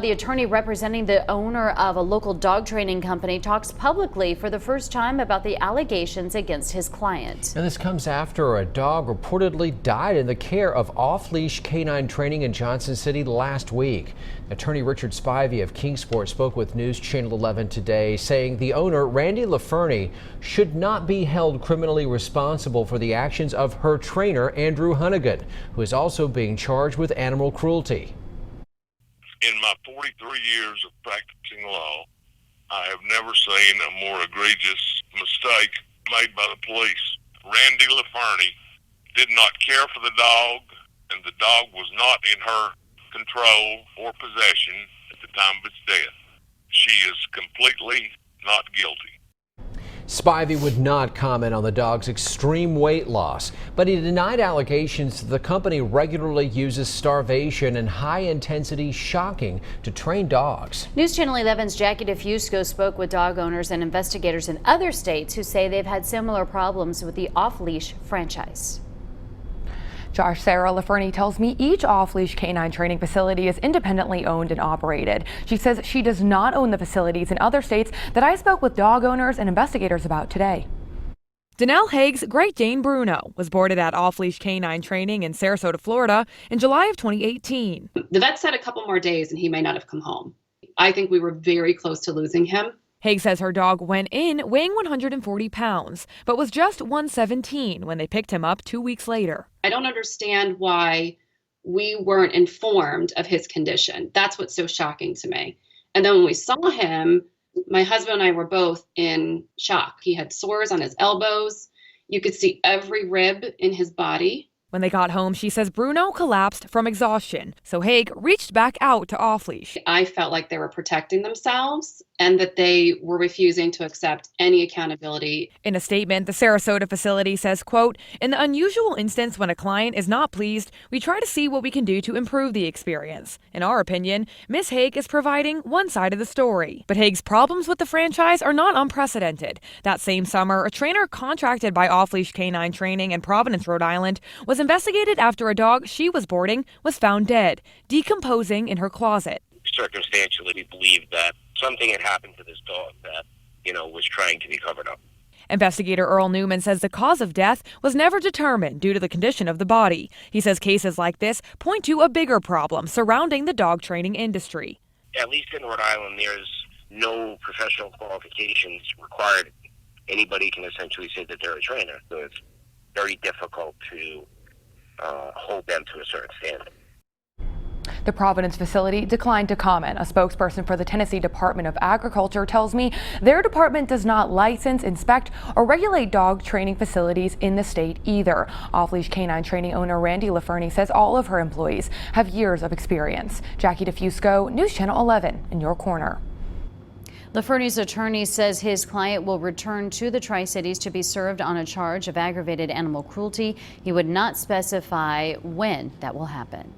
The attorney representing the owner of a local dog training company talks publicly for the first time about the allegations against his client. And this comes after a dog reportedly died in the care of Off Leash K9 Training in Johnson City last week. Attorney Richard Spivey of Kingsport spoke with News Channel 11 today, saying the owner, Randy LaFernie, should not be held criminally responsible for the actions of her trainer, Andrew Hunnigan, who is also being charged with animal cruelty. In my 43 years of practicing law, I have never seen a more egregious mistake made by the police. Randy LaFernie did not care for the dog, and the dog was not in her control or possession at the time of its death. She is completely not guilty. Spivey would not comment on the dog's extreme weight loss, but he denied allegations that the company regularly uses starvation and high-intensity shocking to train dogs. News Channel 11's Jackie DeFusco spoke with dog owners and investigators in other states who say they've had similar problems with the off-leash franchise. Sarah LaFernie tells me each off-leash K9 training facility is independently owned and operated. She says she does not own the facilities in other states that I spoke with dog owners and investigators about today. Donnell Haig's Great Dane Bruno was boarded at Off Leash K9 Training in Sarasota, Florida in July of 2018. The vet said a couple more days and he may not have come home. I think we were very close to losing him. Haig says her dog went in weighing 140 pounds, but was just 117 when they picked him up 2 weeks later. I don't understand why we weren't informed of his condition. That's what's so shocking to me. And then when we saw him, my husband and I were both in shock. He had sores on his elbows. You could see every rib in his body. When they got home, she says Bruno collapsed from exhaustion, so Haig reached back out to Off Leash. I felt like they were protecting themselves and that they were refusing to accept any accountability. In a statement, the Sarasota facility says, quote, "In the unusual instance when a client is not pleased, we try to see what we can do to improve the experience. In our opinion, Ms. Haig is providing one side of the story." But Haig's problems with the franchise are not unprecedented. That same summer, a trainer contracted by Off Leash K9 Training in Providence, Rhode Island, was investigated after a dog she was boarding was found dead, decomposing in her closet. Circumstantially, we believe that something had happened to this dog that, was trying to be covered up. Investigator Earl Newman says the cause of death was never determined due to the condition of the body. He says cases like this point to a bigger problem surrounding the dog training industry. At least in Rhode Island, there's no professional qualifications required. Anybody can essentially say that they're a trainer. So it's very difficult to hold them to a certain standard. The Providence facility declined to comment. A spokesperson for the Tennessee Department of Agriculture tells me their department does not license, inspect, or regulate dog training facilities in the state either. Off-leash K9 Training owner Randy LaFernie says all of her employees have years of experience. Jackie DeFusco, News Channel 11, in your corner. LaFernie's attorney says his client will return to the Tri-Cities to be served on a charge of aggravated animal cruelty. He would not specify when that will happen.